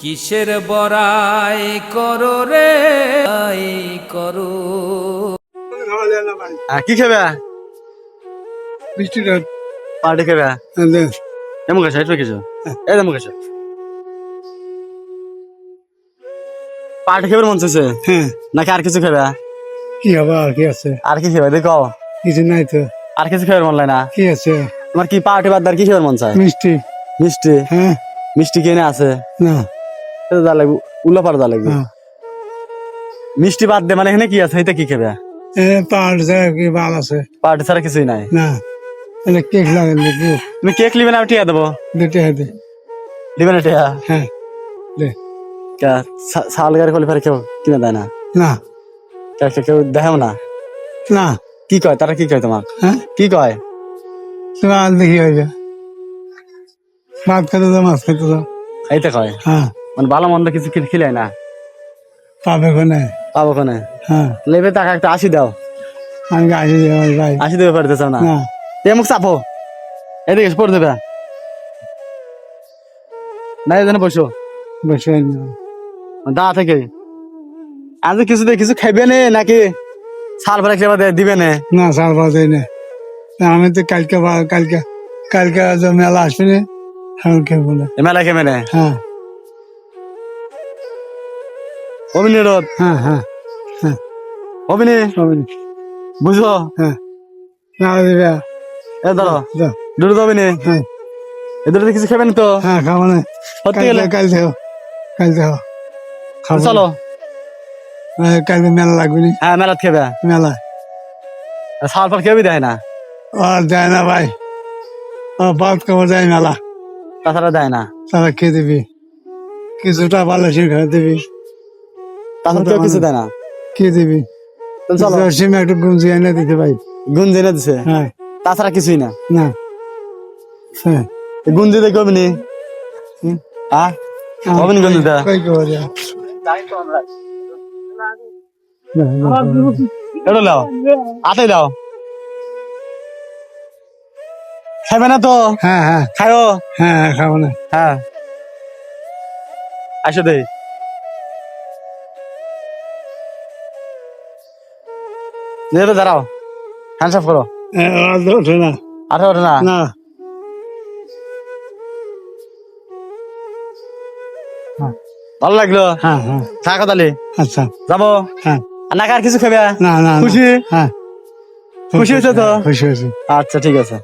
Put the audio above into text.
কিসের বড়াই করো রে করো। কি খাবে? মিষ্টি রোদ পার্টি খাবে? এমন গেছে এটা কিছু এই এমন গেছে পার্টি খাবার মন চাইছে হ্যাঁ নাকি আর কিছু খাবে? কি হবে আর কি আছে আর কি খাবে দেখো কিছু নাই তো আর কিছু খাবার মন লাগে না কি আছে তোমার কি পার্টি বাদ আর কি খাবার মন চায়? মিষ্টি মিষ্টি হ্যাঁ মিষ্টি কিনে আছে না যা লাগবে উল্লা পাড়া যা লাগবে হ্যাঁ মিষ্টি বাদ দে মানে এখানে কি আছে এটা কি খাবে? পাহাড় কি বাল আছে পার্টি ছাড়া কিছুই নাই না এটা কেক লাগান দেখি তুমি কেক লিবে না আমি টিয়া দেবো দুটো হাতে লিবে না টিয়া হ্যাঁ দে সাল গাড়ি খোলে ফেরে কেউ কিনে দেয় না না কেউ দেখাও না না কি কয় তারা কি কয় তোমার হ্যাঁ কি কয়? তোমার দেখি হয়ে যা ভাত খেতে দাও মাছ খেতে দাও এইটা কয় হ্যাঁ মানে ভালো মন্দ কিছু খিলাই না পাবে কোনে পাবো কোনে হ্যাঁ লেবে টাকা একটা 80 দাও আমি আসি যাই ভাই 80 দেবে পারতে চাও না না এ মুখ চাপো এদিকে পড়ে দেবে না এই জন্য বসো বসে দা থেকে আজ কিছু খাইবে নে নাকি সাল ভরে খেয়ে দিবে নে? না সার বাজাই না আমি তো কালকে কালকে কালকে যে মেলা আসবে না আমি খেবো না এ মেলা খেবে নে হ্যাঁ অভিনী রোদ হ্যাঁ হ্যাঁ হ্যাঁ অভিনী হবে না। বুঝো হ্যাঁ না দিবে এ ধরো দাও। দুটো তো অভিনী হ্যাঁ এ দুটো কিছু খাবে না তো হ্যাঁ খাবো না সত্যি গেলে কাল দেও কাল দেও খাবো চলো কালকে মেলা লাগবে না হ্যাঁ মেলা খেবে মেলা সাল ফল কেউই দেয় না আর দেয় না ভাই বাদ খাবার যায় মেলা তাছাড়া দেয় না তারা খেয়ে দিবি কিছুটা ভালো সে খেয়ে দিবি তাছাড়া কেউ কিছু দেয় না খেয়ে দিবি তো চলো সিমে একটু গুঞ্জি এনে দিতে ভাই গুণ জেনে দিছে হ্যাঁ তাছাড়া কিছুই না না হ্যাঁ গুণ দিতে কবিনি হ্যাঁ অভিনী গুণ দিতে কই খাবার যায় এটা দাও আতে দাও খাবে না তো হ্যাঁ হ্যাঁ খায়ো হ্যাঁ হ্যাঁ খাবো না হ্যাঁ আসো দে নেবে দাঁড়াও হ্যান্ড সাফ করো আর ওঠে না আঠা ওঠে না না ভালো লাগলো হ্যাঁ হ্যাঁ থাকো তাহলে আচ্ছা যাবো হ্যাঁ আর নাকি আর কিছু খাবে? না না না। খুশি হ্যাঁ খুশি হয়েছে তো? খুশি হয়েছে আচ্ছা ঠিক আছে